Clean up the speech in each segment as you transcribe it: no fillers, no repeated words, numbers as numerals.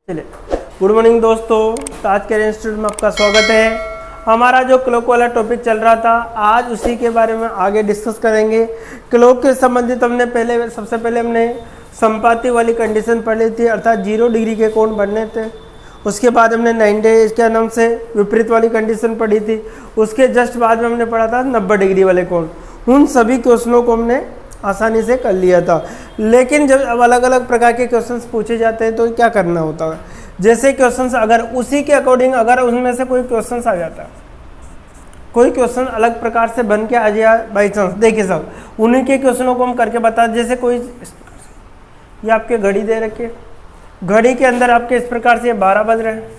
चलिए, good morning दोस्तों। तो आज के इंस्टीट्यूट में आपका स्वागत है। हमारा जो क्लॉक वाला टॉपिक चल रहा था, आज उसी के बारे में आगे डिस्कस करेंगे। क्लॉक के संबंधित हमने सबसे पहले हमने संपाति वाली कंडीशन पढ़ ली थी, अर्थात 0 डिग्री के कोण बनने थे। उसके बाद हमने 90 के नाम से विपरीत वाली कंडीशन पढ़ी थी। उसके जस्ट बाद में हमने पढ़ा था 90 डिग्री वाले कोण। उन सभी क्वेश्चनों को हमने आसानी से कर लिया था। लेकिन जब अब अलग अलग प्रकार के क्वेश्चंस पूछे जाते हैं तो क्या करना होता है, जैसे क्वेश्चंस अगर उसी के अकॉर्डिंग अगर उनमें से कोई क्वेश्चंस आ जाता है, कोई क्वेश्चन अलग प्रकार से बन के आ जाए बाई चांस, देखिए सब उन्हीं के क्वेश्चनों को हम करके बता। जैसे कोई ये आपके घड़ी दे रखी है, घड़ी के अंदर आपके इस प्रकार से 12 बज रहे हैं,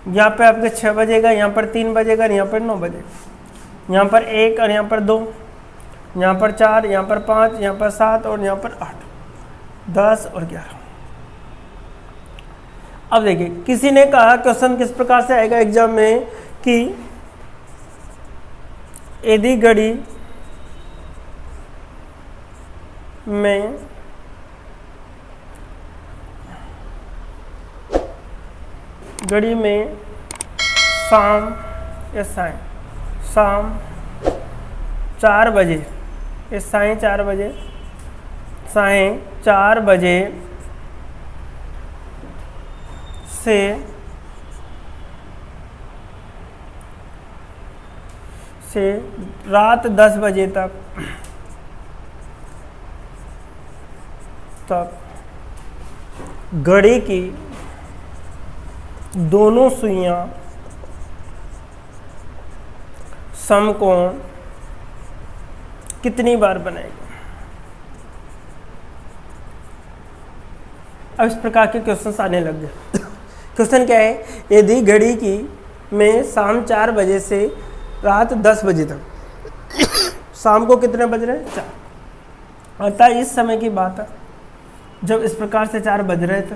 यहाँ पे आपके 6 बजेगा, यहाँ पर 3 बजेगा, यहाँ पर 9 बजेगा, यहाँ पर 1 और यहाँ पर 2, यहाँ पर 4, यहाँ पर 5, यहाँ पर 7 और यहाँ पर 8, 10 और 11। अब देखिए, किसी ने कहा क्वेश्चन किस प्रकार से आएगा एग्जाम में कि यदि घड़ी में शाम 4 बजे, साढ़े 4 बजे से रात 10 बजे तक घड़ी की दोनों सुइयां समकोण कितनी बार बनाएगी। अब इस प्रकार के क्वेश्चंस आने लग गए। क्वेश्चन क्या है, यदि घड़ी की में शाम 4 बजे से रात 10 बजे तक, शाम को कितने बज रहे हैं 4, अर्थात इस समय की बात है जब इस प्रकार से 4 बज रहे थे।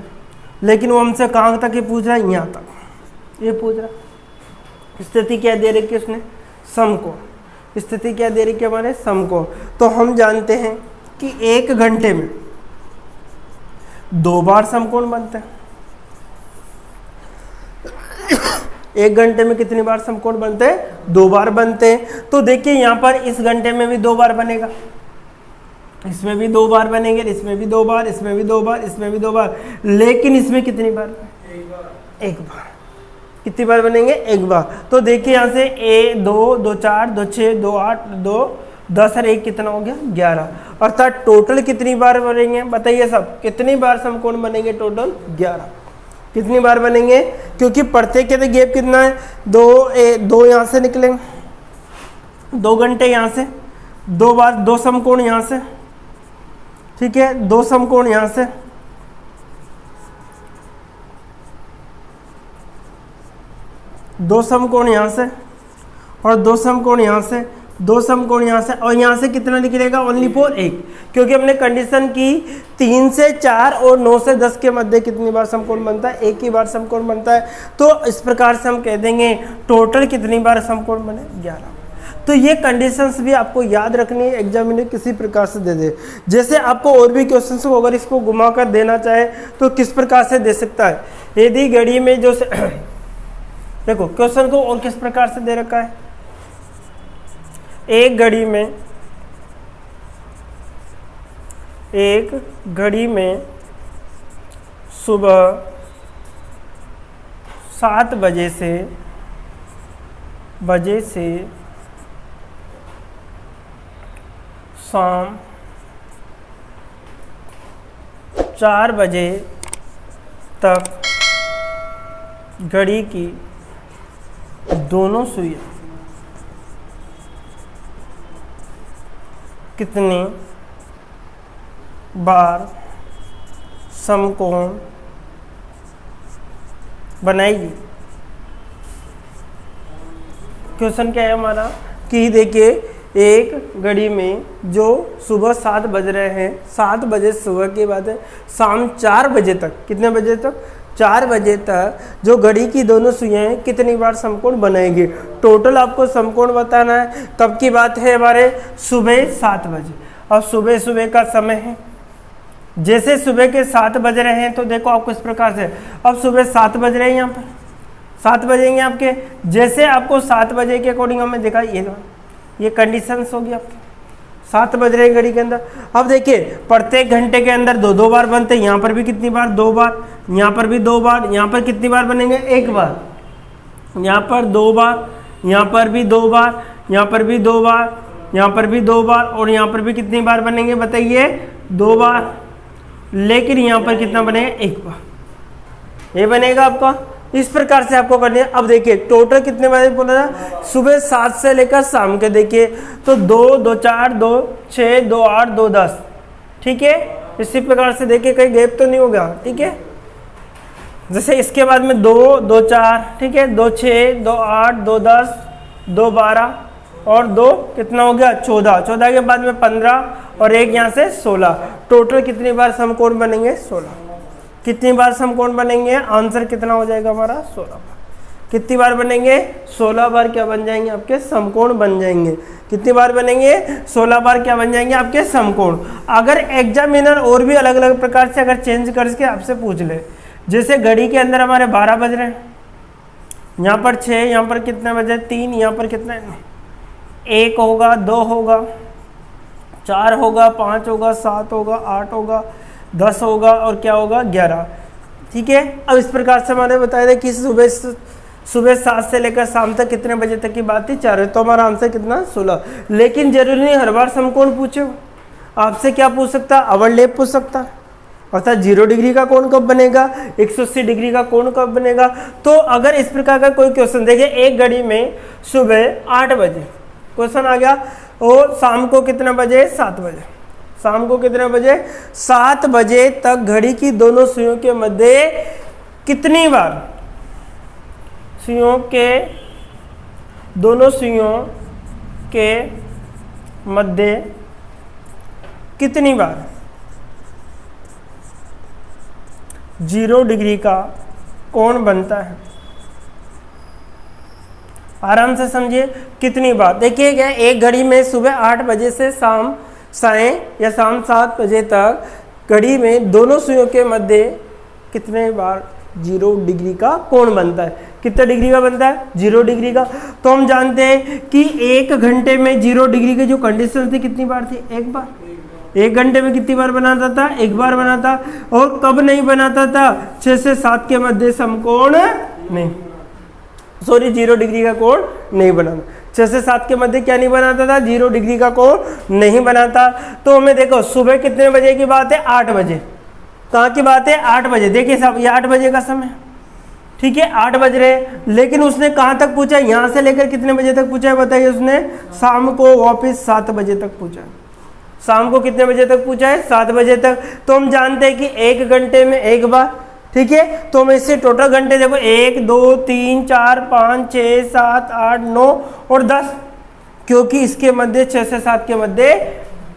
लेकिन वो हमसे कहाँ तक ये पूछ रहा है, यहाँ तक ये पूछ रहा। स्थिति क्या दे रही है उसने, समकोण। स्थिति क्या दे रही है हमारे, समकोण। तो हम जानते हैं कि 1 घंटे में 2 बार समकोण बनते हैं। 1 घंटे में कितनी बार समकोण बनते हैं, 2 बार बनते हैं। तो देखिए यहाँ पर इस घंटे में भी 2 बार बनेगा, इसमें भी 2 बार बनेंगे, इसमें भी 2 बार, इसमें भी 2 बार, इसमें भी 2 बार। लेकिन इसमें कितनी बार, एक बार। कितनी बार बनेंगे, 1 बार। तो देखिए यहाँ से 2, 2 4, 2 6, 2 8, 2 10 और 1 कितना हो गया, 11। अर्थात टोटल कितनी बार बनेंगे, बताइए सब, कितनी बार समकोण बनेंगे, टोटल 11। कितनी बार बनेंगे, क्योंकि प्रत्येक के गैप कितना है, 2 यहाँ से निकलेंगे, 2 घंटे यहाँ से, 2 बार 2 समकोण यहाँ से, ठीक है, 2 समकोण यहाँ से, 2 समकोण यहाँ से और 2 समकोण यहाँ से, 2 समकोण यहाँ से, और यहाँ से कितना निकलेगा, ओनली फॉर 1। क्योंकि हमने कंडीशन की 3 से 4 और 9 से 10 के मध्य कितनी बार समकोण बनता है, 1 ही बार समकोण बनता है। तो इस प्रकार से हम कह देंगे टोटल कितनी बार समकोण बने, 11। तो ये कंडीशंस भी आपको याद रखनी है, एग्जामिनर किसी प्रकार से दे दे। जैसे आपको और भी क्वेश्चंस को अगर इसको घुमा कर देना चाहे तो किस प्रकार से दे सकता है। यदि घड़ी में जो देखो क्वेश्चन को और किस प्रकार से दे रखा है, एक घड़ी में सुबह 7 बजे से शाम 4 बजे तक घड़ी की दोनों सुइयां कितनी बार समकोण बनाएगी। क्वेश्चन क्या है हमारा कि देखिए, एक घड़ी में जो सुबह 7 बज रहे हैं, 7 बजे सुबह की बात है, शाम 4 बजे तक, कितने बजे तक, 4 बजे तक जो घड़ी की दोनों सुइयां कितनी बार समकोण बनाएंगे। टोटल आपको समकोण बताना है। कब की बात है हमारे, सुबह 7 बजे। और सुबह सुबह का समय है, जैसे सुबह के 7 बज रहे हैं तो देखो आपको इस प्रकार से, अब सुबह 7 बज रहे हैं, यहाँ पर 7 बजेंगे आपके। जैसे आपको 7 बजे के अकॉर्डिंग हमें देखा ये कंडीशंस होगी आपकी, 7 बज रहे हैं घड़ी के अंदर। अब देखिए प्रत्येक घंटे के अंदर 2-2 बार बनते हैं। यहाँ पर भी कितनी बार, 2 बार, यहाँ पर भी 2 बार, यहाँ पर कितनी बार बनेंगे, 1 बार, यहाँ पर 2 बार, यहाँ पर भी 2 बार, यहाँ पर भी 2 बार, यहाँ पर भी 2 बार, और यहाँ पर भी कितनी बार बनेंगे बताइए, 2 बार। लेकिन यहाँ पर कितना बनेगा, 1 बार, ये बनेगा आपका। इस प्रकार से आपको करनी है। अब देखिए टोटल कितने बजे बोला था, सुबह 7 से लेकर शाम के, देखिए तो 2, 2, 4, 2, 6, 2, 8, 2, 10, ठीक है। इसी प्रकार से देखिए कहीं गैप तो नहीं होगा, ठीक है। जैसे इसके बाद में 2, 2, 4, ठीक है, 2, 6, 2, 8, 2, 10, 2, 12 और 2 कितना हो गया, 14, 14 के बाद में 15 और 1 यहाँ से 16। टोटल कितनी बार समकोण बनेंगे, 16। कितनी बार समकोण बनेंगे, आंसर कितना हो जाएगा हमारा, 16 बार। कितनी बार बनेंगे, 16 बार क्या बन जाएंगे आपके समकोण बन जाएंगे। कितनी बार बनेंगे, 16 बार क्या बन जाएंगे आपके समकोण। अगर एग्जामिनर और भी अलग अलग प्रकार से अगर चेंज करके आपसे पूछ ले, जैसे घड़ी के अंदर हमारे 12 बज रहे हैं, यहाँ पर 6, यहाँ पर कितने बजे, 3, यहाँ पर कितना, 1 होगा, 2 होगा, 4 होगा, 5 होगा, 7 होगा, 8 होगा, 10 होगा और क्या होगा, 11, ठीक है। अब इस प्रकार से मैंने बताया था कि सुबह 7 से लेकर शाम तक कितने बजे तक की बात थी, 4, तो हमारा आंसर कितना, 16। लेकिन जरूरी नहीं हर बार समकोण पूछे, आपसे क्या पूछ सकता, अवरलैप पूछ सकता, अर्थात 0 डिग्री का कोण कब बनेगा, 180 डिग्री का कोण कब बनेगा। तो अगर इस प्रकार का कोई क्वेश्चन, देखिए एक घड़ी में सुबह 8 बजे क्वेश्चन आ गया और शाम को कितने बजे, 7 बजे, शाम को कितने बजे, 7 बजे तक घड़ी की दोनों सुइयों के मध्य कितनी बार, सुइयों के दोनों सुइयों के मध्य कितनी बार 0 डिग्री का कोण बनता है। आराम से समझिए कितनी बार। देखिए क्या, एक घड़ी में सुबह 8 बजे से शाम साय या शाम 7 बजे तक घड़ी में दोनों सुइयों के मध्य कितने बार 0 डिग्री का कोण बनता है। कितने डिग्री का बनता है, 0 डिग्री का। तो हम जानते हैं कि 1 घंटे में 0 डिग्री की जो कंडीशन थी कितनी बार थी, 1 बार। 1 घंटे में कितनी बार बनाता था, 1 बार बनाता। और कब नहीं बनाता था, 6 से 7 के मध्य समकोण नहीं, सॉरी 0 डिग्री का कोण नहीं बनाता। 6 से 7 के मध्य क्या नहीं बनाता था, 0 डिग्री का कोण नहीं बनाता। तो हमें देखो सुबह कितने बजे की बात है, 8 बजे। कहाँ की बात है, 8 बजे। देखिए साहब ये 8 बजे का समय, ठीक है, 8 बज रहे। लेकिन उसने कहाँ तक पूछा, यहाँ से लेकर कितने बजे तक पूछा है बताइए। उसने शाम को वापस 7 बजे तक पूछा। शाम को कितने बजे तक पूछा है, 7 बजे तक। तो हम जानते हैं कि 1 घंटे में 1 बार, ठीक है। तो हम इससे टोटल घंटे देखो 1, 2, 3, 4, 5, 6, 7, 8, 9 और 10, क्योंकि इसके मध्य 6 से 7 के मध्य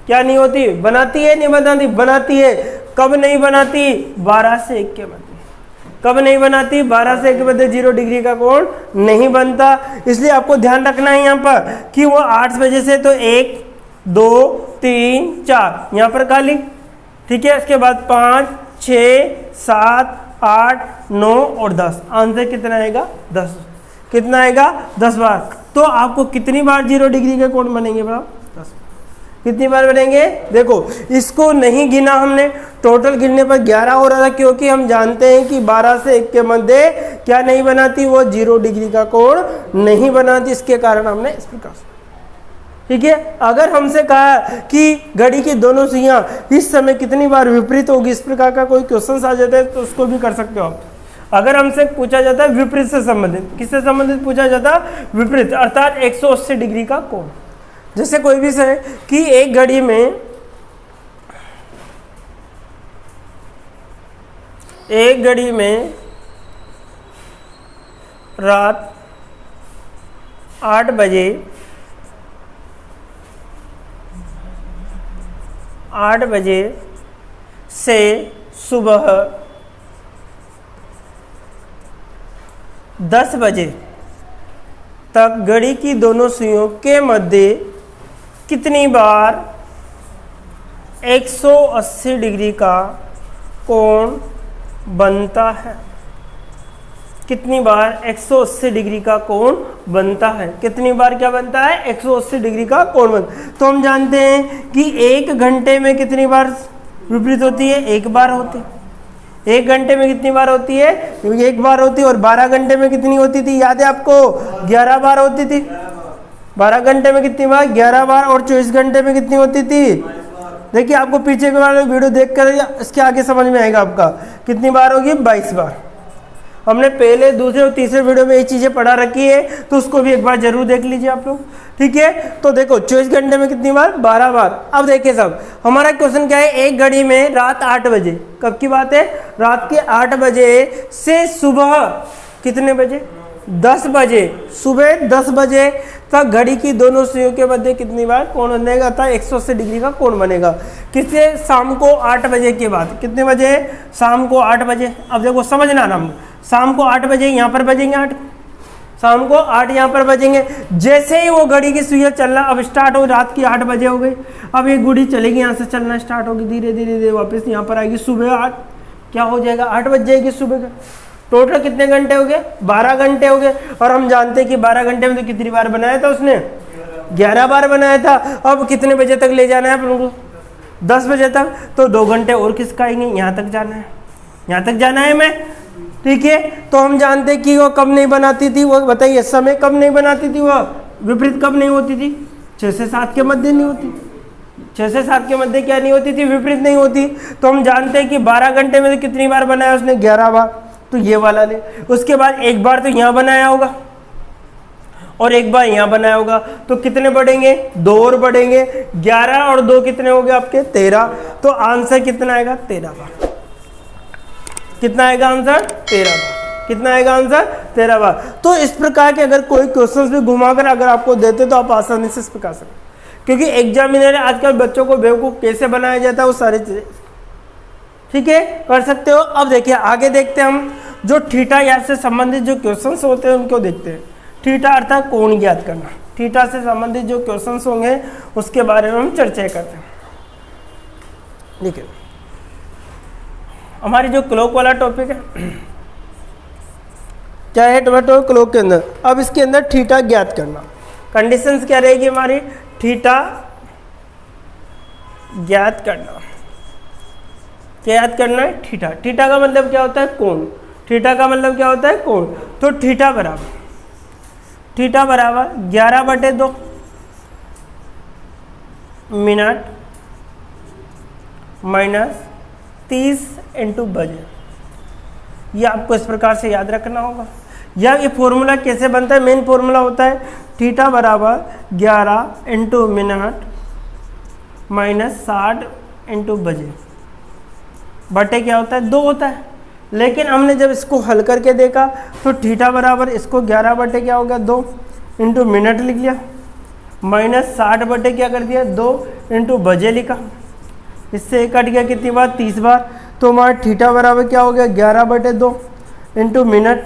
क्या नहीं होती, बनाती है नहीं बनाती, बनाती है। कब नहीं बनाती, 12 से 1 के मध्य। कब नहीं बनाती, 12 से 1 के मध्य 0 डिग्री का कोण नहीं बनता। इसलिए आपको ध्यान रखना है यहाँ पर कि वो 8 बजे से तो 1, 2, 3, 4 यहाँ पर खाली, ठीक है। इसके बाद 5, 6, 7, 8, 9 और 10। आंसर कितना आएगा, 10। कितना आएगा, 10 बार। तो आपको कितनी बार 0 डिग्री के कोण बनेंगे बाप, 10। कितनी बार बनेंगे, देखो इसको नहीं गिना हमने, टोटल गिनने पर 11 हो रहा था, क्योंकि हम जानते हैं कि 12 से 1 के मध्य क्या नहीं बनाती, वो 0 डिग्री का कोण नहीं बनाती। इसके कारण हमने इस प्रकार से, ठीक है। अगर हमसे कहा कि घड़ी की दोनों सुइयां इस समय कितनी बार विपरीत होगी, इस प्रकार का कोई क्वेश्चन आ जाता है तो उसको भी कर सकते हो आप। अगर हमसे पूछा जाता है विपरीत से संबंधित, किससे संबंधित पूछा जाता है, विपरीत, अर्थात 180 डिग्री का कोण। जैसे कोई भी है कि एक घड़ी में रात 8 बजे 8 बजे से सुबह 10 बजे तक घड़ी की दोनों सुइयों के मध्य कितनी बार 180 डिग्री का कोण बनता है। कितनी बार 180 डिग्री का कोण बनता है? कितनी बार क्या बनता है? 180 डिग्री का कोण बनता। तो हम जानते हैं कि 1 घंटे में कितनी बार विपरीत होती है? 1 बार होती है। 1 घंटे में कितनी बार होती है? 1 बार होती है। और 12 घंटे में कितनी होती थी? याद है आपको? 11 बार होती थी। 12 घंटे में कितनी बार? 11 बार। और 24 घंटे में कितनी होती थी? देखिए, आपको पीछे के बारे में वीडियो देखकर इसके आगे समझ में आएगा आपका। कितनी बार होगी? 22 बार। हमने पहले, दूसरे और तीसरे वीडियो में ये चीज़ें पढ़ा रखी है, तो उसको भी एक बार जरूर देख लीजिए आप लोग। ठीक है, तो देखो 24 घंटे में कितनी बार? 12 बार। अब देखिए सब, हमारा क्वेश्चन क्या है? एक घड़ी में रात 8 बजे, कब की बात है? रात के 8 बजे से सुबह कितने बजे? 10 बजे, सुबह 10 बजे तक घड़ी की दोनों सुइयों के मध्य कितनी बार कोण बनेगा? था 180 डिग्री का कोण बनेगा। किससे? शाम को 8 बजे के बाद। कितने बजे? शाम को 8 बजे। अब देखो समझना ना, शाम को 8 बजे यहाँ पर बजेंगे 8, शाम को 8 यहाँ पर बजेंगे। जैसे ही वो घड़ी की सुइयां चलना अब स्टार्ट हो, रात की 8 बजे हो गई। अब ये घड़ी चलेगी, यहाँ से चलना स्टार्ट होगी, धीरे धीरे धीरे वापस यहाँ पर आएगी। सुबह 8 क्या हो जाएगा? 8 बज जाएगी सुबह का। टोटल कितने घंटे हो गए? 12 घंटे हो गए। और हम जानते हैं कि 12 घंटे में तो कितनी बार बनाया था उसने? 11 बार बनाया था। अब कितने बजे तक ले जाना है अपन को? 10 बजे तक। तो 2 घंटे और खिसकाएंगे, यहाँ तक जाना है, यहाँ तक जाना है मैं। ठीक है, तो हम जानते हैं कि वो कब नहीं बनाती थी? वो बताइए, समय कब नहीं बनाती थी? वो विपरीत कब नहीं होती थी? 6 से 7 के मध्य नहीं होती। 6 से 7 के मध्य क्या नहीं होती थी? विपरीत नहीं होती। तो हम जानते हैं कि 12 घंटे में तो कितनी बार बनाया उसने? 11 बार। तो ये वाला ले। उसके बाद एक बार तो यहाँ बनाया होगा और एक बार यहाँ बनाया होगा। तो कितने बढ़ेंगे? 2 और बढ़ेंगे। 11 और 2 कितने हो गए आपके? 13। तो आंसर कितना आएगा? 13 बार। कितना आएगा आंसर? 13 बार। कितना आएगा आंसर? 13 बार। तो इस प्रकार के अगर कोई क्वेश्चंस भी घुमाकर अगर आपको देते तो आप आसानी से इस प्रकार से, क्योंकि एग्जामिनर आजकल बच्चों को बेवकूफ कैसे बनाया जाता है वो सारी चीजें, ठीक है, कर सकते हो। अब देखिए आगे देखते हैं हम जो थीटा या से संबंधित जो क्वेश्चंस होते हैं उनको देखते हैं। थीटा अर्थात कोण ज्ञात करना। थीटा से संबंधित जो क्वेश्चंस होंगे उसके बारे में हम चर्चा करते हैं। देखिए हमारी जो क्लॉक वाला टॉपिक है क्या है? टोमेटो क्लॉक के अंदर। अब इसके अंदर थीटा ज्ञात करना। कंडीशंस क्या रहेगी हमारी? थीटा ज्ञात करना। क्या याद करना है? थीटा। थीटा का मतलब क्या होता है? कोण। थीटा का मतलब क्या होता है? कोण। तो थीटा बराबर 11/2 मिनट माइनस 30 इंटू बजे। ये आपको इस प्रकार से याद रखना होगा। या ये फॉर्मूला कैसे बनता है? मेन फॉर्मूला होता है थीटा बराबर 11 इंटू मिनट माइनस 60 इंटू बजे बटे क्या होता है? 2 होता है। लेकिन हमने जब इसको हल करके देखा तो थीटा बराबर इसको 11 बटे क्या हो गया? 2 इंटू मिनट लिख लिया, माइनस 60 बटे क्या कर दिया? 2 इंटू बजे लिखा। इससे कट गया कितनी बार? 30 बार। तो हमारा थीटा बराबर क्या हो गया? 11/2 इंटू मिनट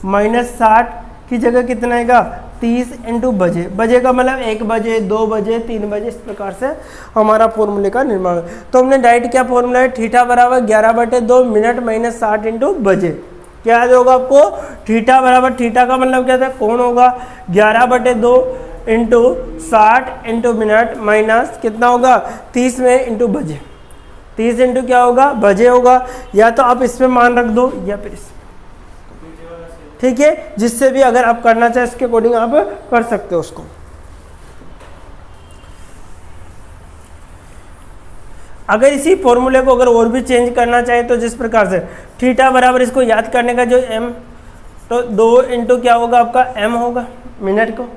माइनस 60 की जगह कितना आएगा? 30 इंटू बजे। बजे का मतलब 1 बजे, 2 बजे, 3 बजे, इस प्रकार से हमारा फॉर्मूले का निर्माण है। तो हमने डायरेक्ट क्या फॉर्मूला है? थीटा बराबर 11/2 मिनट माइनस 60 इंटू बजे। क्या याद होगा आपको? थीटा बराबर, थीटा का मतलब क्या था? कोण होगा 11/2 इंटू 60 इंटू मिनट माइनस कितना होगा? 30 में इंटू बजे। 30 इंटू क्या होगा? बजे होगा। या तो आप इसमें मान रख दो या फिर इसमें, ठीक है, जिससे भी अगर आप करना चाहे इसके अकॉर्डिंग आप कर सकते हो उसको। अगर इसी फॉर्मूले को अगर और भी चेंज करना चाहे तो जिस प्रकार से थीटा बराबर इसको याद करने का जो एम, तो 2 इंटू क्या होगा आपका? एम होगा मिनट को,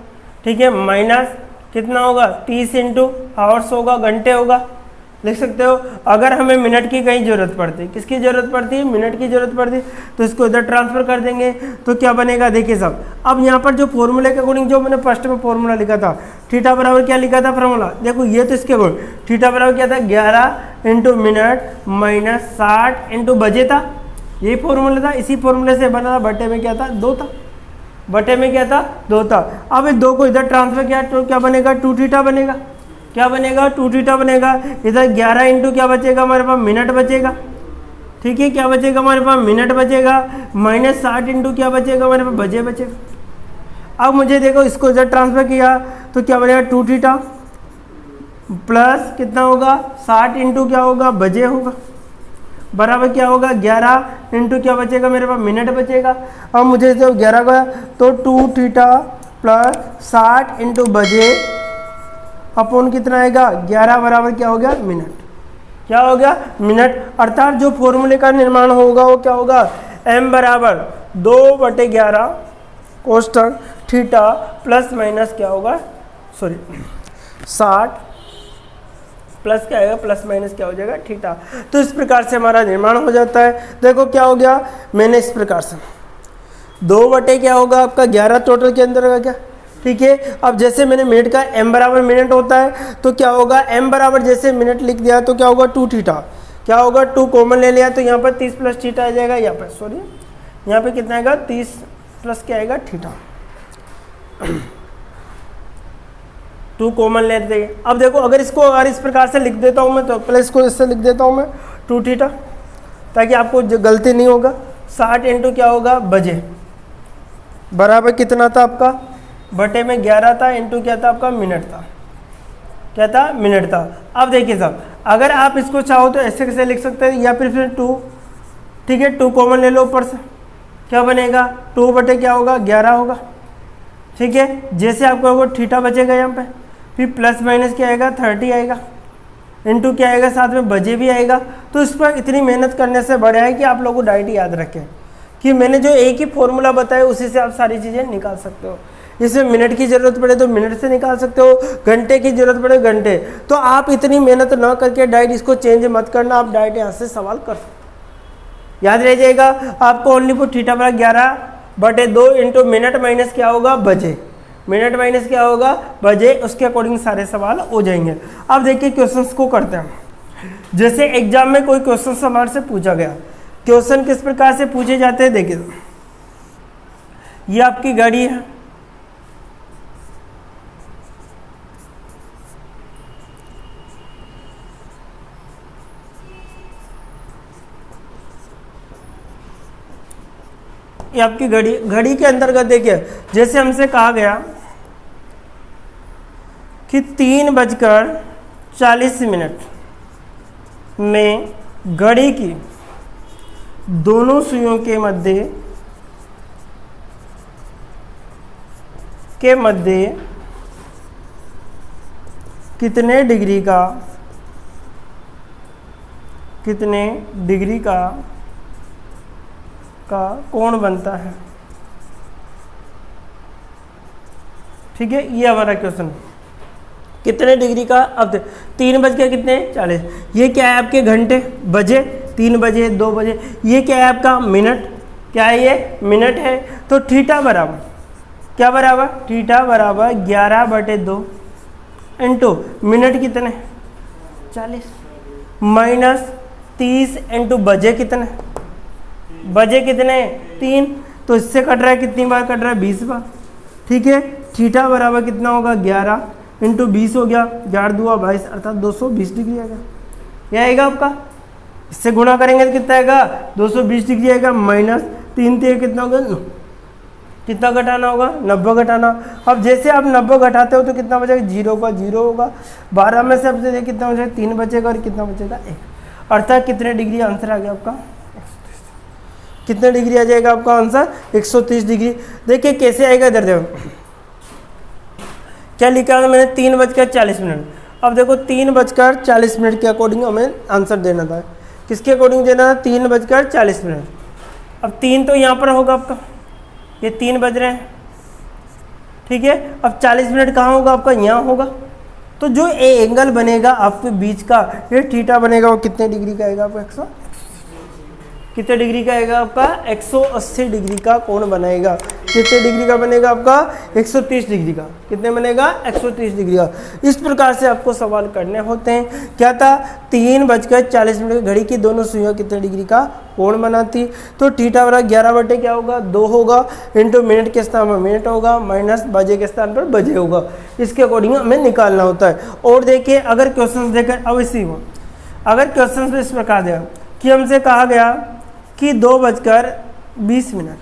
ठीक है, माइनस कितना होगा? 30 इंटू आवर्स होगा, घंटे होगा, लिख सकते हो। अगर हमें मिनट की कहीं जरूरत पड़ती है, किसकी जरूरत पड़ती है? मिनट की जरूरत पड़ती है, तो इसको इधर ट्रांसफर कर देंगे तो क्या बनेगा? देखिए सब, अब यहाँ पर जो फॉर्मूले के अकॉर्डिंग जो मैंने फर्स्ट में फॉर्मूला लिखा था, थीटा बराबर क्या लिखा था फॉर्मूला? देखो ये तो इसके अकॉर्डिंग थीटा बराबर क्या था? 11 इंटू मिनट माइनस 60 इंटू बजे था, यही फॉर्मूला था। इसी फॉर्मूले से बना था। बटे में क्या था? 2 था। बटे में क्या था? 2 था। अब इस 2 को इधर ट्रांसफर किया तो क्या बनेगा? 2 थीटा बनेगा। क्या बनेगा 2 थीटा बनेगा। इधर 11 इंटू क्या बचेगा हमारे पास मिनट बचेगा, ठीक है, क्या बचेगा हमारे पास मिनट बचेगा, माइनस 60 इंटू क्या बचेगा हमारे पास बजे बचेगा। अब मुझे देखो इसको जब ट्रांसफर किया तो क्या बनेगा 2 थीटा प्लस कितना होगा 60 इंटू क्या होगा बजे होगा, बराबर क्या होगा 11 इंटू क्या बचेगा मेरे पास मिनट बचेगा। अब मुझे जब 11 का तो 2 थीटा प्लस 60 इंटू बजे अपॉन कितना आएगा 11 बराबर क्या हो गया मिनट, क्या हो गया मिनट। अर्थात जो फॉर्मूले का निर्माण होगा वो क्या होगा m बराबर 2/11 कोष्टक थीटा प्लस माइनस क्या होगा 60 प्लस क्या आएगा प्लस माइनस क्या हो जाएगा थीटा। तो इस प्रकार से हमारा निर्माण हो जाता है। देखो क्या हो गया मैंने इस प्रकार से 2 क्या होगा आपका 11 टोटल के अंदर का क्या, ठीक है। अब जैसे मैंने मिनट का m बराबर मिनट होता है तो क्या होगा m बराबर जैसे मिनट लिख दिया तो क्या होगा 2 थीटा, क्या होगा 2 कॉमन ले लिया तो यहाँ पर 30 प्लस थीटा आ जाएगा, यहाँ पर सॉरी यहाँ पे कितना आएगा 30 प्लस क्या आएगा थीटा 2 कॉमन लेते हैं। अब देखो अगर इसको अगर इस प्रकार से लिख देता हूँ मैं तो पहले इसको इससे लिख देता हूँ मैं 2 थीटा ताकि आपको गलती नहीं होगा। 60 इंटू क्या होगा बजे बराबर कितना था आपका बटे में 11 था इंटू क्या था आपका मिनट था, क्या था मिनट था। अब देखिए साहब अगर आप इसको चाहो तो ऐसे कैसे लिख सकते हैं या फिर 2, ठीक है 2 कॉमन ले लो ऊपर से, क्या बनेगा 2 बटे क्या होगा 11 होगा, ठीक है। जैसे आपको वो थीटा बचेगा यहाँ पे फिर प्लस माइनस क्या आएगा 30 आएगा इंटू क्या आएगा साथ में बजे भी आएगा। तो इस पर इतनी मेहनत करने से बढ़िया है कि आप लोगों को डायरेक्ट याद रखें कि मैंने जो एक ही फॉर्मूला बताया उसी से आप सारी चीज़ें निकाल सकते हो। इसमें मिनट की ज़रूरत पड़े तो मिनट से निकाल सकते हो, घंटे की ज़रूरत पड़े घंटे। तो आप इतनी मेहनत ना करके डायरेक्ट इसको चेंज मत करना, आप डायरेक्ट यहाँ से सवाल कर सकते हो। याद रह जाएगा आपको ओनली फॉर थीटा बराबर 11/2 इंटू मिनट माइनस क्या होगा बजे, मिनट माइनस क्या होगा बजे, उसके अकॉर्डिंग सारे सवाल हो जाएंगे। अब देखिए क्वेश्चंस को करते हैं। जैसे एग्जाम में कोई क्वेश्चन हमारे से पूछा गया, क्वेश्चन किस प्रकार से पूछे जाते हैं देखिए। ये आपकी गाड़ी है, ये आपकी घड़ी, घड़ी के अंतर्गत देखिए जैसे हमसे कहा गया कि 3:40 में घड़ी की दोनों सुइयों के मध्य कितने डिग्री का कोण बनता है, ठीक है। ये हमारा क्वेश्चन कितने डिग्री का। अब 3 बज के कितने 40, ये क्या है आपके घंटे बजे 3 बजे 2 बजे, ये क्या है आपका मिनट, क्या है ये मिनट है। तो थीटा बराबर क्या बराबर थीटा बराबर 11/2 इंटू मिनट कितने 40 माइनस 30 इंटू बजे कितने 3, तो इससे कट रहा है कितनी बार कट रहा है 20 बार, ठीक है। थीटा बराबर कितना होगा 11 इंटू 20 हो गया, 11 दूआ 22 अर्थात 220 डिग्री आएगा। क्या आएगा आपका, इससे गुणा करेंगे तो कितना आएगा 220 डिग्री आएगा, माइनस 3 3 कितना होगा कितना घटाना होगा 90 घटाना। अब जैसे आप 90 घटाते हो तो कितना बचेगा 0 का 0 होगा, 12 में से अब देखिए कितना बचेगा 3 बचेगा और कितना बचेगा 1, अर्थात कितने डिग्री आंसर आ गया आपका, कितने डिग्री आ जाएगा आपका आंसर 130 डिग्री। देखिए कैसे आएगा इधर देखो क्या लिखा है मैंने 3:40। अब देखो 3:40 के अकॉर्डिंग हमें आंसर देना था, किसके अकॉर्डिंग देना था 3:40। अब 3 तो यहाँ पर होगा आपका, ये 3 बज रहे हैं, ठीक है। अब 40 मिनट कहाँ होगा आपका यहाँ होगा, तो जो एंगल बनेगा आपके बीच का ये थीटा बनेगा वो कितने डिग्री का आएगा आपका कितने डिग्री का आएगा आपका 180 डिग्री का कोण बनाएगा। कितने डिग्री का बनेगा आपका 130 डिग्री का। कितने बनेगा 130 डिग्री का। इस प्रकार से आपको सवाल करने होते हैं। क्या था 3:40 घड़ी की दोनों सुइयां कितने डिग्री का कोण बनाती। तो थीटा बराबर 11 बटे क्या होगा 2 होगा, इंटू मिनट के स्थान पर मिनट होगा, माइनस बजे के स्थान पर बजे होगा। इसके अकॉर्डिंग हमें निकालना होता है। और देखिए अगर क्वेश्चन देकर अब इसी हो, अगर क्वेश्चन में इस प्रकार दिया कि हमसे कहा गया कि 2:20,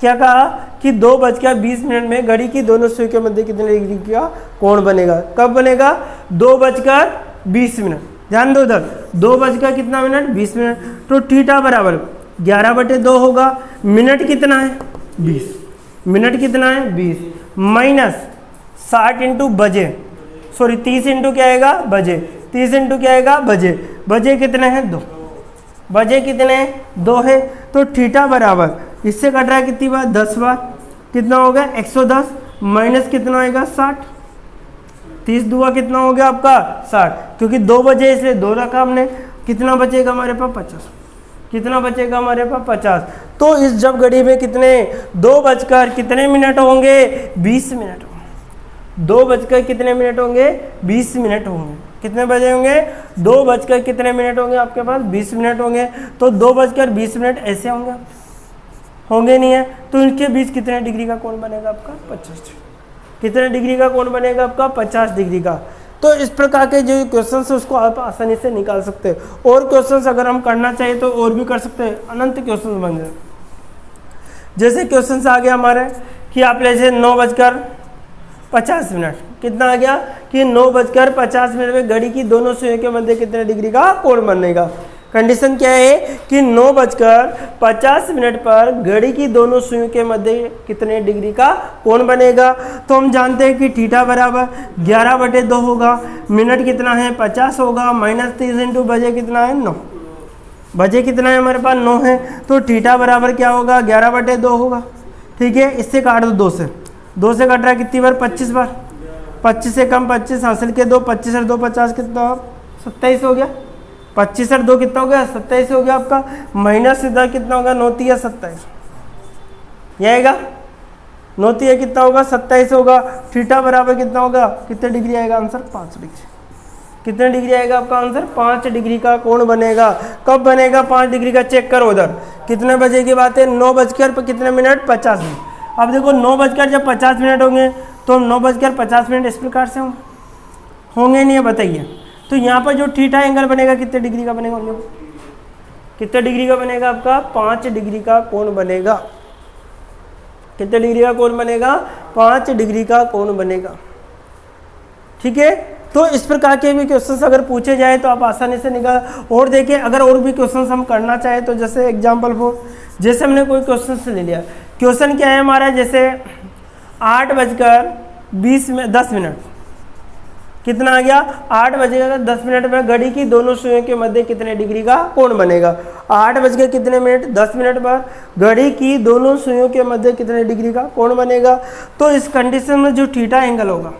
क्या कहा कि 2:20 में घड़ी की दोनों सुई के मध्य कितने डिग्री का कोण बनेगा। कब बनेगा 2:20। ध्यान दो उधर 2:20। तो थीटा बराबर 11/2 होगा। मिनट कितना है 20, मिनट कितना है 20, माइनस 60 इंटू बजे, सॉरी 30 इंटू क्या आएगा बजे, 30 इंटू क्या आएगा बजे। बजे कितने हैं 2, बजे कितने हैं 2 है। तो थीटा बराबर इससे कट रहा है कितनी बार 10 बार, कितना होगा 110, माइनस कितना आएगा 60, 30 दुआ कितना हो गया आपका 60, क्योंकि 2 बजे इसलिए 2 रखा हमने। कितना बचेगा हमारे पास 50, कितना बचेगा हमारे पास 50। तो इस जब घड़ी में कितने 2 कितने मिनट होंगे 20 मिनट होंगे। 2 कितने मिनट होंगे 20 मिनट होंगे। कितने बजे होंगे 2 कितने मिनट होंगे आपके पास 20 मिनट होंगे। तो 2:20 ऐसे होंगे, होंगे नहीं है। तो इनके बीच कितने डिग्री का कोण बनेगा आपका 50। कितने डिग्री का कोण बनेगा आपका 50 डिग्री का। तो इस प्रकार के जो क्वेश्चन है उसको आप आसानी से निकाल सकते हैं। और क्वेश्चन अगर हम करना चाहिए तो और भी कर सकते हैं, अनंत क्वेश्चन बन जाए। जैसे क्वेश्चन आ गया हमारे कि आप जैसे 9:50, कितना आ गया कि 9:50 में घड़ी की दोनों सुइयों के मध्य कितने डिग्री का कोण बनेगा। कंडीशन क्या है कि 9:50 पर घड़ी की दोनों सुइयों के मध्य कितने डिग्री का कोण बनेगा। तो हम जानते हैं कि थीटा बराबर 11/2 होगा, मिनट कितना है 50 होगा, माइनस 30 इंटू बजे कितना है 9, बजे कितना है हमारे पास 9 है। तो थीटा बराबर क्या होगा 11/2 होगा। ठीक है, इससे काट दो 2 से, 2 से कट रहा है कितनी बार 25 बार, 25 से कम 25 हासिल के 2, 25 और 2 50 कितना 27 हो गया। 25 और 2 कितना हो गया 27 हो गया आपका। माइनस सीधा कितना होगा 9 या 27, यह आएगा 9 या कितना होगा 27 होगा। थीटा बराबर कितना होगा, कितने डिग्री आएगा आंसर 5 डिग्री। कितने डिग्री आएगा आपका आंसर 5 डिग्री का कोण बनेगा। कब बनेगा 5 डिग्री का, चेक करो उधर कितने बजे की बात है 9 कितने मिनट 50 मिनट। अब देखो 9 जब 50 मिनट होंगे तो 9 50 इस प्रकार से होंगे नहीं है, बताइए। तो यहाँ पर जो थीटा एंगल बनेगा कितने डिग्री का बनेगा, कितने डिग्री का बनेगा आपका 5 डिग्री का कोण बनेगा। कितने डिग्री का कोण बनेगा 5 डिग्री का कोण बनेगा। ठीक है, तो इस प्रकार के भी क्वेश्चंस अगर पूछे जाए तो आप आसानी से निकाल। और देखिए अगर और भी क्वेश्चंस हम करना चाहे तो जैसे एग्जांपल फॉर, जैसे हमने कोई क्वेश्चन ले लिया, क्वेश्चन क्या है हमारा जैसे 8:10 कितना आ गया 8:10 में घड़ी की दोनों सुइयों के मध्य कितने डिग्री का कोण बनेगा। 8:10 पर घड़ी की दोनों सुइयों के मध्य कितने डिग्री का कोण बनेगा। तो इस कंडीशन में जो थीटा एंगल होगा,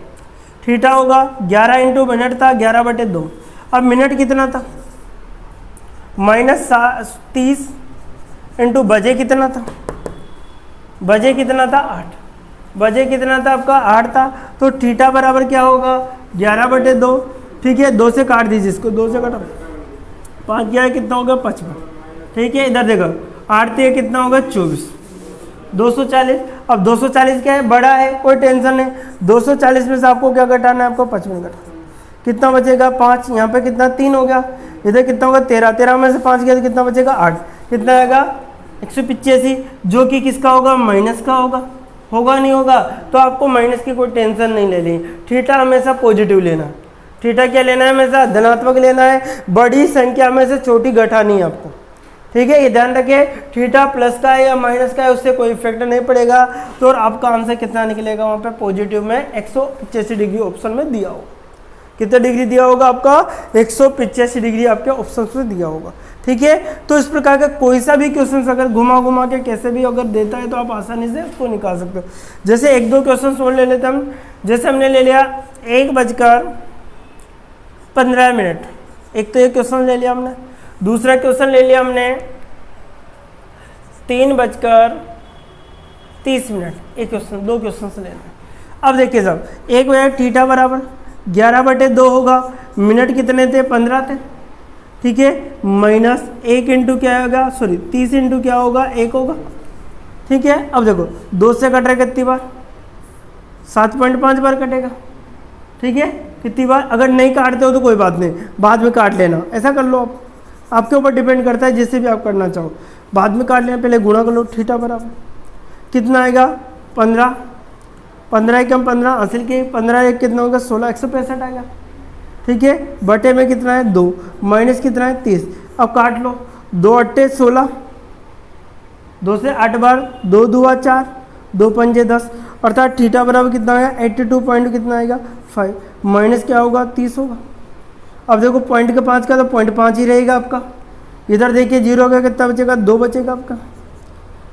थीटा होगा 11 इंटू मिनट था 11/2। अब मिनट कितना था माइनस 30 इंटू बजे कितना था, बजे कितना था 8, बजे कितना था आपका 8 था। तो थीटा बराबर क्या होगा 11/2। ठीक है, 2 से काट दीजिए इसको, 2 से काटो 5 क्या है कितना होगा 55। ठीक है, इधर देखो 8 से कितना होगा 24, 240। अब 240 क्या है बड़ा है, कोई टेंशन नहीं। 240 में से आपको क्या घटाना है, आपको 55 घटाना। कितना बचेगा 5, यहाँ पे कितना 3 हो गया, इधर कितना होगा 13, 13 में से 5 गया तो कितना बचेगा 8, कितना आएगा 185, जो कि किसका होगा माइनस का होगा, होगा नहीं होगा। तो आपको माइनस की कोई टेंशन नहीं लेनी, थीटा हमेशा पॉजिटिव लेना। थीटा क्या लेना है हमेशा धनात्मक लेना है, बड़ी संख्या में से छोटी घटानी है आपको। ठीक है, ये ध्यान रखें, थीटा प्लस का है या माइनस का है उससे कोई इफेक्ट नहीं पड़ेगा। तो और आपका आंसर कितना निकलेगा वहाँ पे पॉजिटिव में 185 डिग्री ऑप्शन में दिया होगा। कितना डिग्री दिया होगा आपका 185 डिग्री आपके ऑप्शन में दिया होगा। ठीक है, तो इस प्रकार का कोई सा भी क्वेश्चन अगर घुमा घुमा के कैसे भी अगर देता है तो आप आसानी से उसको निकाल सकते हो। जैसे 1-2 क्वेश्चन और ले लेते हम। जैसे हमने ले लिया 1:15, एक तो ये क्वेश्चन ले लिया हमने। दूसरा क्वेश्चन ले लिया हमने 3:30 30 मिनट। एक क्वेश्चन, 2 क्वेश्चन से लेना। अब देखिए साहब, एक हो जाएगा थीटा बराबर 11/2 होगा, मिनट कितने थे 15 थे, ठीक है, माइनस 1 इंटू क्या होगा, सॉरी 30 इंटू क्या होगा 1 होगा, ठीक है। अब देखो 2 से कट रहा है कितनी बार, 7.5 बार कटेगा, ठीक है। कितनी बार, अगर नहीं काटते हो तो कोई बात नहीं, बाद में काट लेना, ऐसा कर लो आप, आपके ऊपर डिपेंड करता है, जिससे भी आप करना चाहो बाद में काट लेना, पहले गुणा कर लो। थीटा बराबर कितना आएगा 15, 15 एकम 15 हासिल के 15 एक कितना होगा 16, 165 आएगा, ठीक है। बटे में कितना है 2, माइनस कितना है 30। अब काट लो, 2 अट्टे 16, 2 से 8 बार, 2 दूआ 4, 2 पंजे 10, अर्थात थीटा बराबर कितना आएगा 82 पॉइंट कितना आएगा 5, माइनस क्या होगा 30 होगा। अब देखो पॉइंट के 5 का तो पॉइंट 5 ही रहेगा आपका, इधर देखिए 0 का कितना बचेगा 2 बचेगा आपका,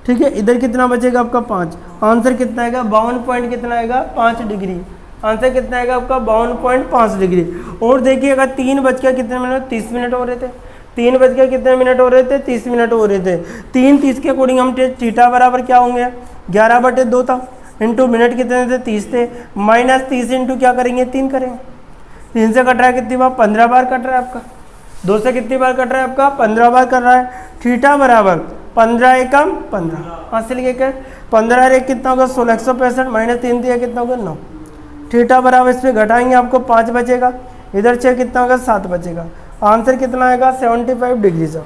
ठीक है। इधर कितना बचेगा आपका 5, आंसर कितना आएगा 52 पॉइंट कितना आएगा 5 डिग्री, आंसर कितना आएगा आपका 52.5 डिग्री। और देखिए अगर 3 बज के कितने मिनट 30 मिनट हो रहे थे, 3 बज के कितने मिनट हो रहे थे 30 मिनट हो रहे थे, 3:30 के अकॉर्डिंग हम थीटा बराबर क्या होंगे 11/2 था, इंटू मिनट कितने थे 30 थे, माइनस 30 इंटू क्या करेंगे 3 करेंगे, 3 से कट रहा है कितनी बार 15 बार कट रहा है आपका, 2 से कितनी बार कट रहा है आपका 15 बार कट रहा है। थीटा बराबर 15 एकम 15 हासिल के 15 एक कितना होगा 16, 165 माइनस 3 दिया कितना होगा 9। थीटा बराबर इस पर घटाएंगे आपको 5 बचेगा, इधर 6 कितना होगा 7 बचेगा, आंसर कितना आएगा 75 डिग्री साहब,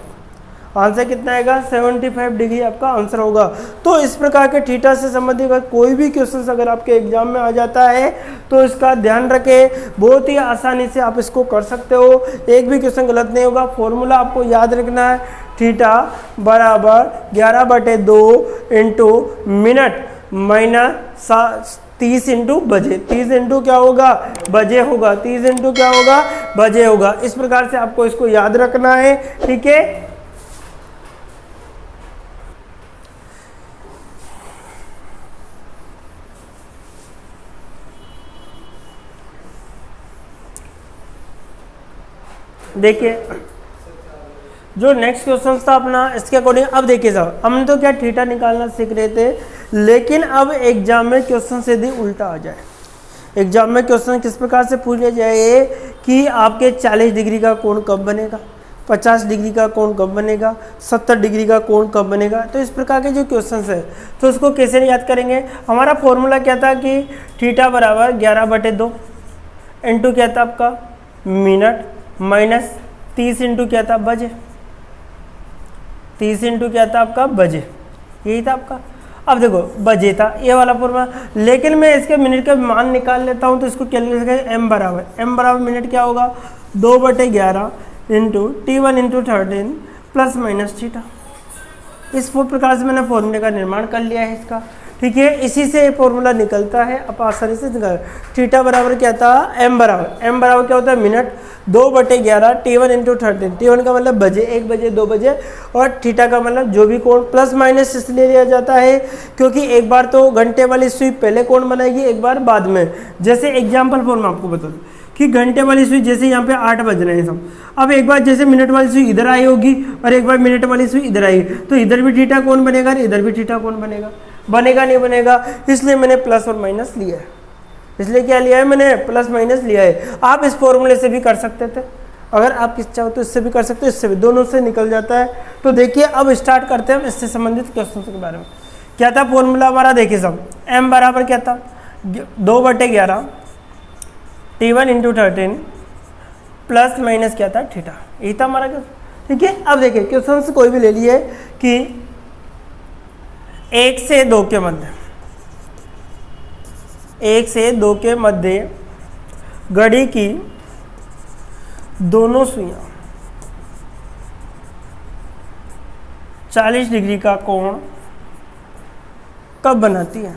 आंसर कितना आएगा 75 डिग्री आपका आंसर होगा। तो इस प्रकार के थीटा से संबंधित अगर कोई भी क्वेश्चन अगर आपके एग्जाम में आ जाता है तो इसका ध्यान रखें, बहुत ही आसानी से आप इसको कर सकते हो, एक भी क्वेश्चन गलत नहीं होगा। फॉर्मूला आपको याद रखना है, थीटा बराबर 11/2 इंटू मिनट माइनस 30 इंटू बजे, 30 इंटू क्या होगा बजे होगा, 30 इंटू क्या होगा बजे होगा। इस प्रकार से आपको इसको याद रखना है, ठीक है। देखिए जो नेक्स्ट क्वेश्चन था अपना इसके अकॉर्डिंग, अब देखिए साहब हमने तो क्या थीटा निकालना सीख रहे थे, लेकिन अब एग्जाम में क्वेश्चन से भी उल्टा आ जाए। एग्जाम में क्वेश्चन किस प्रकार से पूछे जाए कि आपके 40 डिग्री का कोण कब बनेगा, 50 डिग्री का कोण कब बनेगा, 70 डिग्री का कोण कब बनेगा। तो इस प्रकार के जो क्वेश्चन है तो उसको कैसे याद करेंगे। हमारा फॉर्मूला क्या था कि थीटा बराबर 11/2 इंटू क्या था आपका मिनट माइनस 30 इंटू क्या था बजे, 30 इंटू क्या था आपका बजे, यही था आपका। अब देखो बजे था ये वाला फॉर्मूला, लेकिन मैं इसके मिनट का मान निकाल लेता हूँ तो इसको कैलकुलेट करें एम बराबर मिनट क्या होगा 2/11 into T1 into 13 plus minus theta. इस प्रकार से मैंने फॉर्मूले का निर्माण कर लिया है इसका, ठीक है। इसी से फॉर्मूला निकलता है, आप आसानी से निकाल। थीटा बराबर क्या था एम बराबर क्या होता है मिनट 2/11 T1 इंटू 13, T1 का मतलब बजे, 1 बजे 2 बजे, और थीटा का मतलब जो भी कोण, प्लस माइनस इसलिए लिया जाता है क्योंकि एक बार तो घंटे वाली सुई पहले कोण बनाएगी, एक बार बाद में। जैसे एग्जाम्पल फॉर मैं आपको बता दूँ कि घंटे वाली सुई जैसे यहाँ पे 8 बज रहे हैं सब, अब एक बार जैसे मिनट वाली सुई इधर आई होगी और एक बार मिनट वाली सुई इधर आई, तो इधर भी थीटा कोण बनेगा और इधर भी थीटा कोण बनेगा नहीं बनेगा, इसलिए मैंने प्लस और माइनस लिया है। इसलिए क्या लिया है मैंने प्लस माइनस लिया है। आप इस फॉर्मूले से भी कर सकते थे, अगर आप इच्छा हो तो इससे भी कर सकते हो, इससे भी, दोनों से निकल जाता है। तो देखिए अब स्टार्ट करते हैं हम इससे संबंधित क्वेश्चन के बारे में। क्या था फॉर्मूला हमारा, देखिए सब एम बराबर क्या था 2/11 T1 इंटू 13 प्लस माइनस क्या था थीटा, यही था हमारा क्वेश्चन, ठीक है। अब देखिए क्वेश्चन से कोई भी ले लिए कि 1 से 2 के मध्य, 1 से 2 के मध्य घड़ी की दोनों सुइयां 40 डिग्री का कोण कब बनाती है।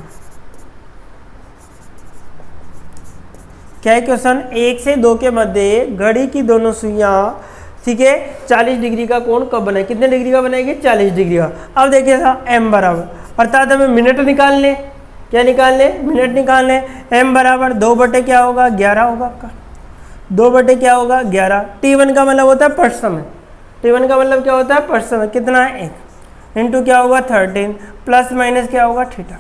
क्या है क्वेश्चन, 1 से 2 के मध्य घड़ी की दोनों सुइयां, ठीक है, 40 डिग्री का कोण कब बनाए, कितने डिग्री का बनाएगी 40 डिग्री का। अब देखिए एम बराबर, अर्थात हमें मिनट निकाल ले, क्या निकाल ले मिनट निकाल ले। एम बराबर 2/क्या होगा 11 होगा आपका, 2/ क्या होगा 11। T1 का मतलब होता है पट समय, T1 का मतलब क्या होता है पट समय, कितना है 1 इंटू क्या होगा 13 प्लस माइनस क्या होगा थीटा।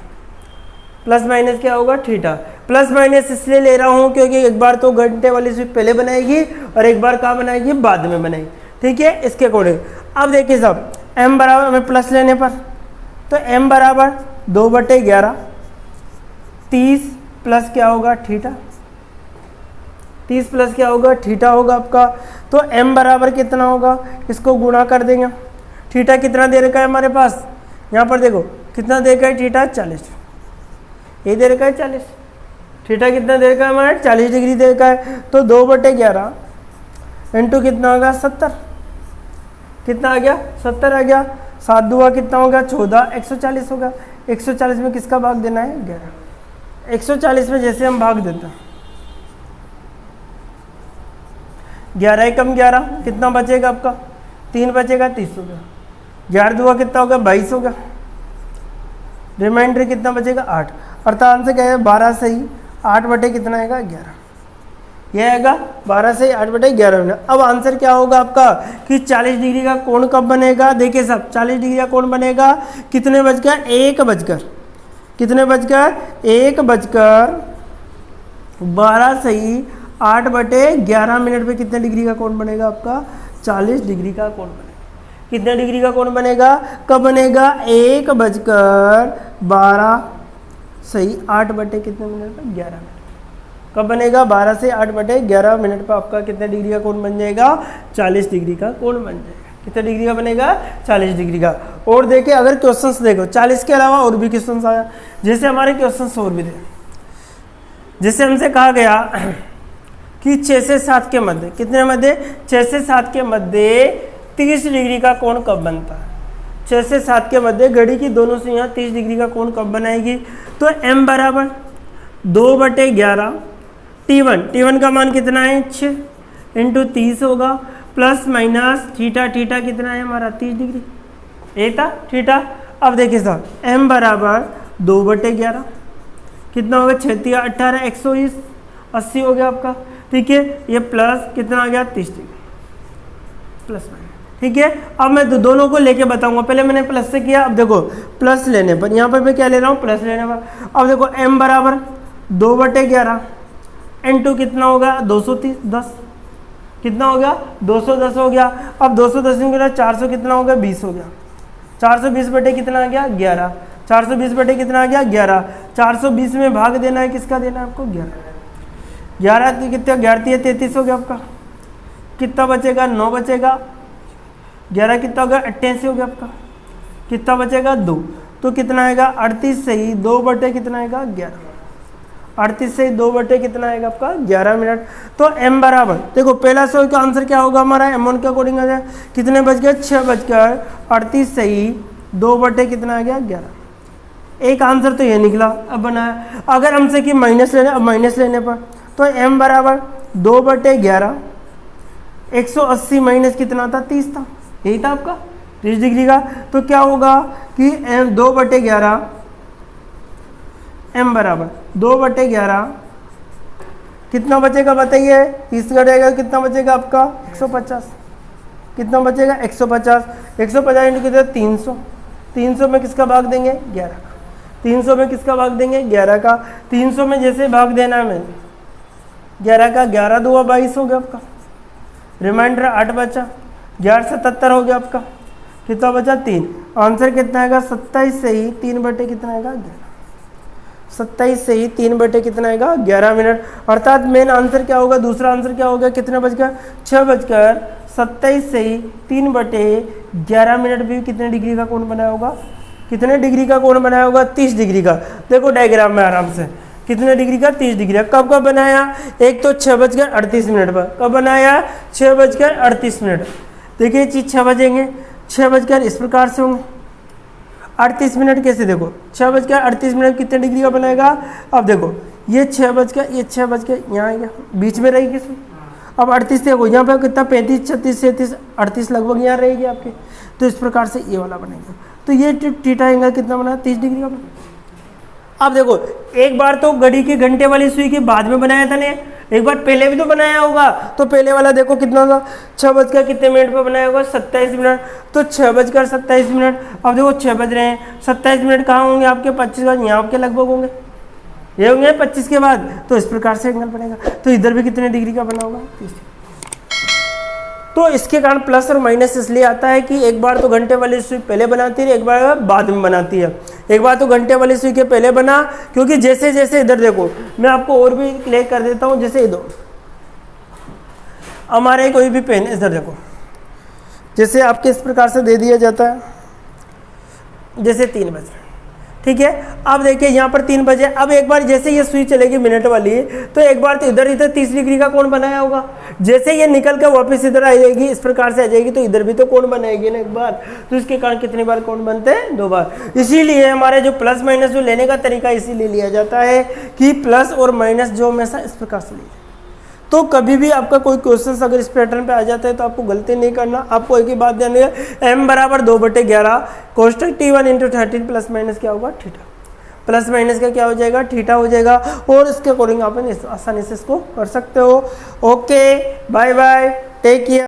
प्लस माइनस क्या होगा थीटा। प्लस माइनस इसलिए ले रहा हूँ क्योंकि एक बार तो घंटे वाली स्विच पहले बनाएगी और एक बार कहाँ बनाएगी, बाद में बनाएगी। ठीक है, इसके अकॉर्डिंग अब देखिए साहब m बराबर हमें प्लस लेने पर, तो m बराबर 2/11, 30 प्लस क्या होगा थीटा, 30 प्लस क्या होगा थीटा होगा आपका। तो m बराबर कितना होगा, इसको गुणा कर देंगे। थीटा कितना दे रखा है हमारे पास, यहाँ पर देखो कितना दे रखा है थीटा 40, ये दे रखा है 40। थीटा कितना दे रखा है हमारा 40 डिग्री दे रखा है। तो 2/11 इंटू कितना होगा 70, कितना आ गया 70 आ गया। 7 दुआ कितना होगा 14, 140 होगा। 140 में किसका भाग देना है 11। 140 में जैसे हम भाग देते हैं 11 कम 11 कितना बचेगा आपका 3 बचेगा 30 होगा। 11 दुआ कितना होगा 22 होगा। रिमाइंडर कितना बचेगा 8, अर्थात आंसर क्या है 12 सही 8 बटे कितना आएगा 11। यह आएगा 12 से 8/11। अब आंसर क्या होगा आपका कि 40 डिग्री का कोण कब बनेगा। देखिए सब 40 डिग्री का कोण बनेगा कितने बजकर 1 बजकर कितने बजकर 1 बजकर 12 सही 8/11 पे कितने डिग्री का कोण बनेगा आपका 40 डिग्री का कोण बनेगा। कितने डिग्री का कोण बनेगा, कब बनेगा 1 बजकर 12 सही 8/11 कब बनेगा 12 से 8/11 पर आपका कितने डिग्री का कोण बन जाएगा 40 डिग्री का कोण बन जाएगा। कितने डिग्री का बनेगा 40 डिग्री का। और देखिए अगर क्वेश्चंस देखो 40 के अलावा और भी क्वेश्चंस आया, जैसे हमारे क्वेश्चंस और भी थे, जैसे हमसे कहा गया कि 6 से 7 के मध्य कितने मध्य 6 से 7 के मध्य 30 डिग्री का कोण कब बनता है। 6 से 7 के मध्य घड़ी की दोनों सुइयां 30 डिग्री का कोण कब बनाएगी। तो m बराबर 2/11 T1 का मान कितना है 6 इंटू 30 होगा प्लस माइनस थीटा कितना है हमारा 30 डिग्री, ये था थीटा। अब देखिए साहब m बराबर 2/11 कितना होगा 6 या 18 120 80 हो गया आपका। ठीक है, ये प्लस कितना आ गया 30 डिग्री प्लस माइनस। ठीक है, अब मैं दोनों को लेके बताऊंगा। पहले मैंने प्लस से किया, अब देखो प्लस लेने पर यहाँ पर मैं क्या ले रहा हूँ प्लस लेने पर। अब देखो m बराबर 2/11 n2 कितना होगा 210 कितना हो गया 210 हो गया। अब 210 में गिरा 400 कितना हो गया 20 हो गया। 420 बटे कितना आ गया 11। 420 बटे कितना आ गया 11। 420 में भाग देना है, किसका देना है आपको 11। 11 कितना 11 33 हो गया आपका। कितना बचेगा 9 बचेगा। 11 कितना होगा 88 हो गया आपका। कितना बचेगा 2, तो कितना आएगा 38 सही 2 बटे कितना आएगा 11। 38 से 2 बटे कितना आएगा आपका 11 मिनट। तो m बराबर देखो पहला सवाल का आंसर क्या होगा हमारा m1 के अकॉर्डिंग आ जाए कितने बज गए 6:38 सही 2 बटे कितना आ गया 11। एक आंसर तो ये निकला। अब बनाया अगर हमसे कि माइनस लेने, अब माइनस लेने पर तो m बराबर 2/11 180 माइनस कितना था 30 था, यही था आपका 30 डिग्री का। तो क्या होगा कि m 2/11 m बराबर 2/11 कितना बचेगा बताइए 30 घटेगा कितना बचेगा आपका 150। कितना बचेगा 150। 150 इंटू कितना 300। 300 में किसका भाग देंगे 11 का। 300 में किसका भाग देंगे 11 का। 300 में जैसे भाग देना है 11 का 11 2 22 हो गया आपका। रिमाइंडर 8 बचा 11 77 हो गया आपका। कितना बचा 3। आंसर कितना आएगा 27 से ही 3 बटे कितना आएगा 11। 27 से ही 3 बटे कितना आएगा 11 मिनट। अर्थात मेन आंसर क्या होगा, दूसरा आंसर क्या होगा कितने बजकर 6:27 से ही 3 बटे 11 मिनट भी कितने डिग्री का कोण बनाया होगा। कितने डिग्री का कोण बनाया होगा 30 डिग्री का। देखो डायग्राम में आराम से कितने डिग्री का 30 डिग्री का। कब बनाया, एक तो 6:38 पर। कब बनाया 6:38। देखिए चीज 6 बजेंगे 6 इस प्रकार से होंगे 38 मिनट कैसे देखो 6:38 कितने डिग्री का बनाएगा। अब देखो ये 6 यहाँ आ गया बीच में रहेगी किसमें। अब 38 देखो यहाँ पे कितना 35 36 37 38 लगभग यहाँ रहेगी आपके। तो इस प्रकार से ये वाला बनेगा। तो ये थीटा एंगल कितना बना 30 डिग्री का बना। अब देखो एक बार तो घड़ी के घंटे वाली सुई के बाद में बनाया था ने, एक बार पहले भी तो बनाया होगा। तो पहले वाला देखो कितना था 6 कितने मिनट पर बनाया होगा 27 मिनट। तो 6:27। अब देखो 6 बज रहे हैं 27 मिनट कहाँ होंगे आपके 25 यहाँ आपके लगभग होंगे। ये होंगे 25 के बाद, तो इस प्रकार से एंगल बनेगा। तो इधर भी कितने डिग्री का बना होगा, 30। तो इसके कारण प्लस और माइनस इसलिए आता है कि एक बार तो घंटे वाली सुई पहले बनाती है, एक बार बाद में बनाती है। एक बार तो घंटे वाली सुई के पहले बना, क्योंकि जैसे जैसे इधर देखो, मैं आपको और भी क्लियर कर देता हूँ। जैसे इधर हमारे कोई भी पेन, इधर देखो, जैसे आपके इस प्रकार से दे दिया जाता है, जैसे 3 बजे, ठीक है। अब देखिए यहाँ पर 3 बजे, अब एक बार जैसे ये सुई चलेगी मिनट वाली, तो एक बार तो इधर 30 डिग्री का कोण बनाया होगा। जैसे ये निकल कर वापस इधर आ जाएगी, इस प्रकार से आ जाएगी, तो इधर भी तो कोण बनाएगी ना एक बार। तो इसके कारण कितनी बार कोण बनते हैं, 2 बार। इसीलिए हमारे जो प्लस माइनस जो लेने का तरीका इसीलिए लिया जाता है कि प्लस और माइनस जो हमेशा इस प्रकार से लिया। तो कभी भी आपका कोई क्वेश्चन अगर इस पैटर्न पे आ जाता है तो आपको गलती नहीं करना। आपको एक ही बात ध्यान रखिएगा, m बराबर 2/11 कोष्टक T1 × 13 प्लस माइनस क्या होगा, थीटा। प्लस माइनस का क्या हो जाएगा, थीटा हो जाएगा। और इसके अकॉर्डिंग आप आसानी से इसको कर सकते हो। Okay, bye bye, take care.